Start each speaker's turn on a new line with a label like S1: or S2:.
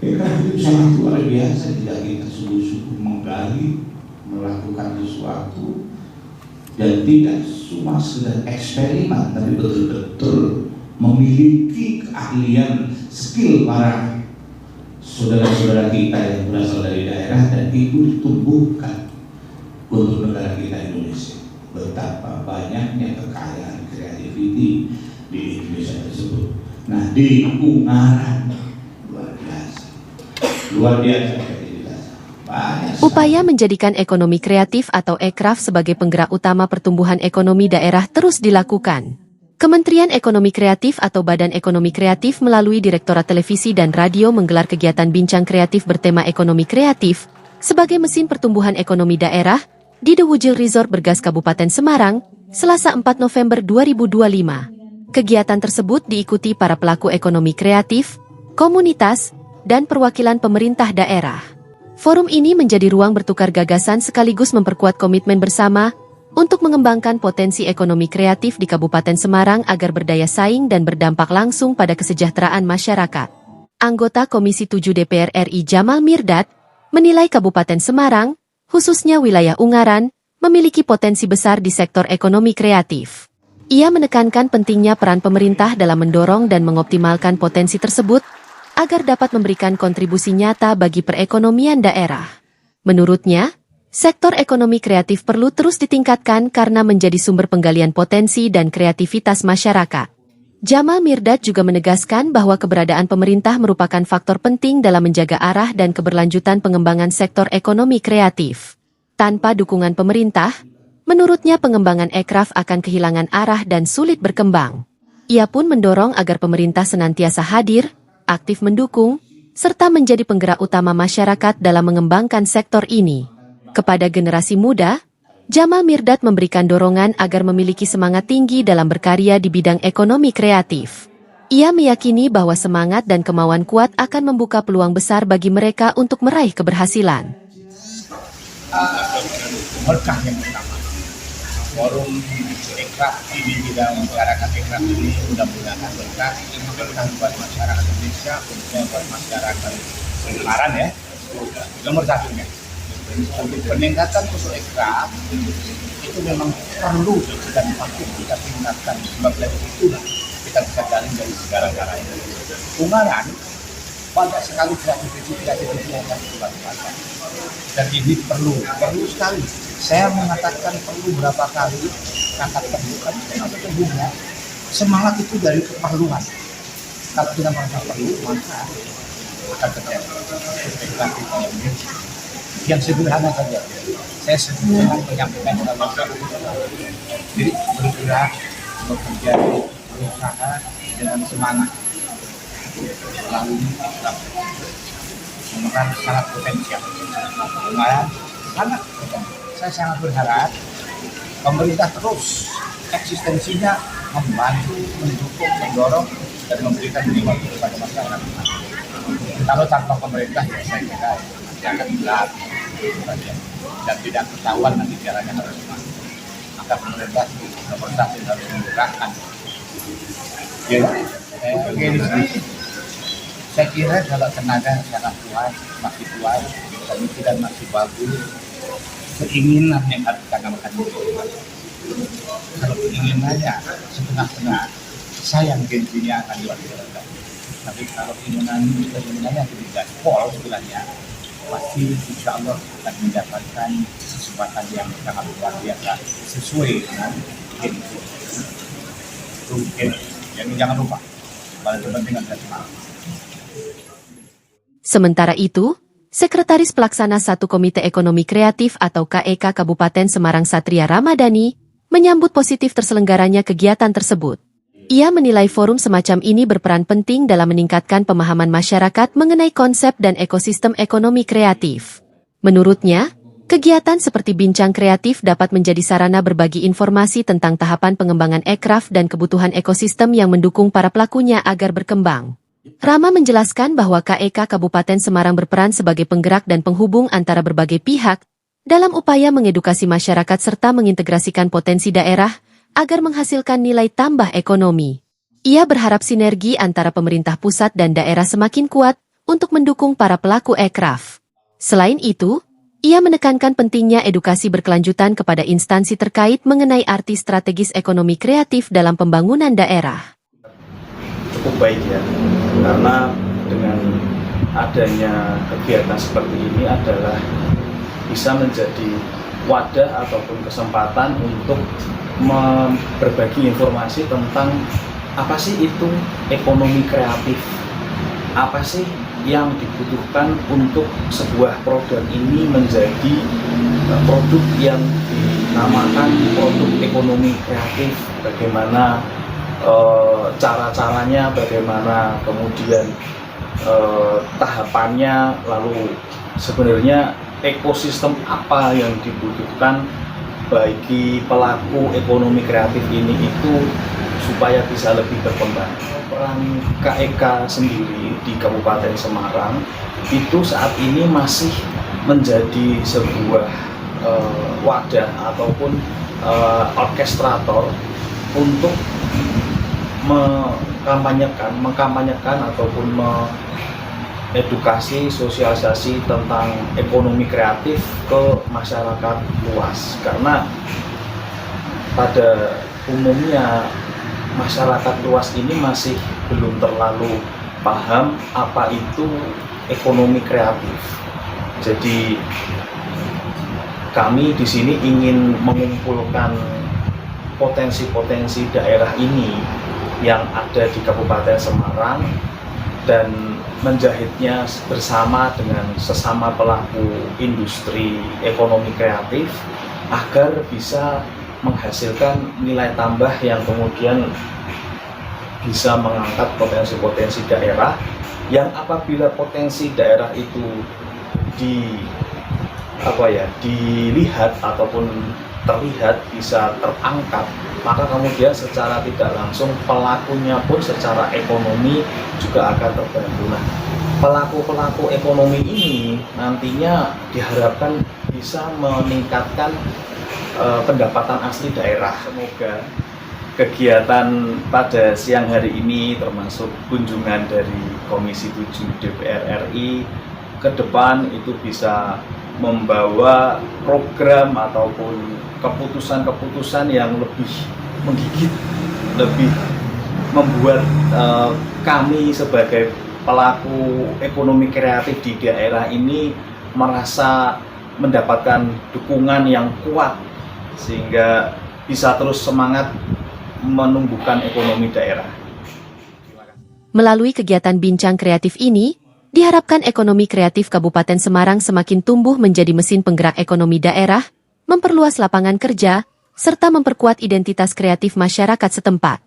S1: Itu sangat luar biasa, tidak kita sungguh-sungguh menggali, melakukan sesuatu, dan tidak cuma sekedar eksperimen, tapi betul-betul memiliki keahlian, skill para saudara-saudara kita yang berasal dari daerah, dan itu ditumbuhkan untuk negara kita Indonesia. Betapa banyaknya kekayaan kreativiti di Indonesia tersebut. Nah, di Ungaran luar biasa kreativitas.
S2: Upaya menjadikan ekonomi kreatif atau ekraf sebagai penggerak utama pertumbuhan ekonomi daerah terus dilakukan. Kementerian Ekonomi Kreatif atau Badan Ekonomi Kreatif melalui Direktorat Televisi dan Radio menggelar kegiatan bincang kreatif bertema ekonomi kreatif sebagai mesin pertumbuhan ekonomi daerah di The Wujil Resort Bergas Kabupaten Semarang, Selasa 4 November 2025. Kegiatan tersebut diikuti para pelaku ekonomi kreatif, komunitas, dan perwakilan pemerintah daerah. Forum ini menjadi ruang bertukar gagasan sekaligus memperkuat komitmen bersama untuk mengembangkan potensi ekonomi kreatif di Kabupaten Semarang agar berdaya saing dan berdampak langsung pada kesejahteraan masyarakat. Anggota Komisi 7 DPR RI Jamal Mirdad menilai Kabupaten Semarang, khususnya wilayah Ungaran, memiliki potensi besar di sektor ekonomi kreatif. Ia menekankan pentingnya peran pemerintah dalam mendorong dan mengoptimalkan potensi tersebut agar dapat memberikan kontribusi nyata bagi perekonomian daerah. Menurutnya, sektor ekonomi kreatif perlu terus ditingkatkan karena menjadi sumber penggalian potensi dan kreativitas masyarakat. Jamal Mirdad juga menegaskan bahwa keberadaan pemerintah merupakan faktor penting dalam menjaga arah dan keberlanjutan pengembangan sektor ekonomi kreatif. Tanpa dukungan pemerintah, menurutnya pengembangan ekraf akan kehilangan arah dan sulit berkembang. Ia pun mendorong agar pemerintah senantiasa hadir, aktif mendukung, serta menjadi penggerak utama masyarakat dalam mengembangkan sektor ini. Kepada generasi muda, Jamal Mirdad memberikan dorongan agar memiliki semangat tinggi dalam berkarya di bidang ekonomi kreatif. Ia meyakini bahwa semangat dan kemauan kuat akan membuka peluang besar bagi mereka untuk meraih keberhasilan.
S3: Berkah yang pertama, forum ekraf di bidang masyarakat ekraf ini mudah-mudahan berkah buat masyarakat Indonesia, khususnya buat masyarakat Semarang ya. Nomor satunya, untuk peningkatan usul ekraf itu memang perlu dan patut kita tingkatkan, sebab dari itulah kita bisa gali dari segala-galanya. Ungaran banyak sekali kreativitas yang harus dilakukan, dan ini perlu sekali. Saya mengatakan perlu berapa kali kata terbuka atau terbuka. Semangat itu dari keperluan. Kalau kita merasa perlu, maka akan terjadi yang sederhana saja. Saya sederhana menyampaikan jadi bergerak, bekerja, berusaha dengan semangat. Lalu menemukan sangat potensial. Lumayan, sangat potensial. Saya sangat berharap pemerintah terus eksistensinya membantu, mendukung, mendorong, dan memberikan sesuatu kepada masyarakat. Kalau tanpa pemerintah, ya saya kira masyarakat gelap dan tidak ketahuan nanti caranya harus gimana. Maka pemerintah harus menggerakkan. Saya kira kalau tenaga sangat kuat, masih kuat, pemikiran masih bagus, keinginan yang harus kita katakan kalau keinginannya setengah-setengah, sayang gengsinya akan diwakilkan. Tapi kalau keinginannya tidak pol istilahnya, pasti insya Allah akan mendapatkan kesempatan yang sangat luar biasa sesuai dengan gengsi. Itu yang jangan lupa, pada kepentingan bersama.
S2: Sementara itu, Sekretaris Pelaksana 1 Komite Ekonomi Kreatif atau KEK Kabupaten Semarang Satria Ramadhani menyambut positif terselenggaranya kegiatan tersebut. Ia menilai forum semacam ini berperan penting dalam meningkatkan pemahaman masyarakat mengenai konsep dan ekosistem ekonomi kreatif. Menurutnya, kegiatan seperti bincang kreatif dapat menjadi sarana berbagi informasi tentang tahapan pengembangan ekraf dan kebutuhan ekosistem yang mendukung para pelakunya agar berkembang. Rama menjelaskan bahwa KEK Kabupaten Semarang berperan sebagai penggerak dan penghubung antara berbagai pihak dalam upaya mengedukasi masyarakat serta mengintegrasikan potensi daerah agar menghasilkan nilai tambah ekonomi. Ia berharap sinergi antara pemerintah pusat dan daerah semakin kuat untuk mendukung para pelaku ekraf. Selain itu, ia menekankan pentingnya edukasi berkelanjutan kepada instansi terkait mengenai arti strategis ekonomi kreatif dalam pembangunan daerah.
S4: Cukup baik ya, karena dengan adanya kegiatan seperti ini adalah bisa menjadi wadah ataupun kesempatan untuk berbagi informasi tentang apa sih itu ekonomi kreatif, apa sih yang dibutuhkan untuk sebuah produk ini menjadi produk yang dinamakan produk ekonomi kreatif, bagaimana cara-caranya, bagaimana kemudian tahapannya, lalu sebenarnya ekosistem apa yang dibutuhkan bagi pelaku ekonomi kreatif ini itu supaya bisa lebih berkembang. Peran KEK sendiri di Kabupaten Semarang itu saat ini masih menjadi sebuah wadah ataupun orkestrator untuk mengkampanyekan ataupun edukasi, sosialisasi tentang ekonomi kreatif ke masyarakat luas. Karena pada umumnya masyarakat luas ini masih belum terlalu paham apa itu ekonomi kreatif. Jadi kami di sini ingin mengumpulkan potensi-potensi daerah ini yang ada di Kabupaten Semarang dan menjahitnya bersama dengan sesama pelaku industri ekonomi kreatif agar bisa menghasilkan nilai tambah yang kemudian bisa mengangkat potensi-potensi daerah, yang apabila potensi daerah itu dilihat ataupun terlihat bisa terangkat, maka kemudian secara tidak langsung pelakunya pun secara ekonomi juga akan terbantu. Nah, pelaku-pelaku ekonomi ini nantinya diharapkan bisa meningkatkan pendapatan asli daerah. Semoga kegiatan pada siang hari ini termasuk kunjungan dari Komisi 7 DPR RI ke depan itu bisa membawa program ataupun keputusan-keputusan yang lebih menggigit, lebih membuat kami sebagai pelaku ekonomi kreatif di daerah ini merasa mendapatkan dukungan yang kuat sehingga bisa terus semangat menumbuhkan ekonomi daerah.
S2: Melalui kegiatan bincang kreatif ini, diharapkan ekonomi kreatif Kabupaten Semarang semakin tumbuh menjadi mesin penggerak ekonomi daerah, memperluas lapangan kerja, serta memperkuat identitas kreatif masyarakat setempat.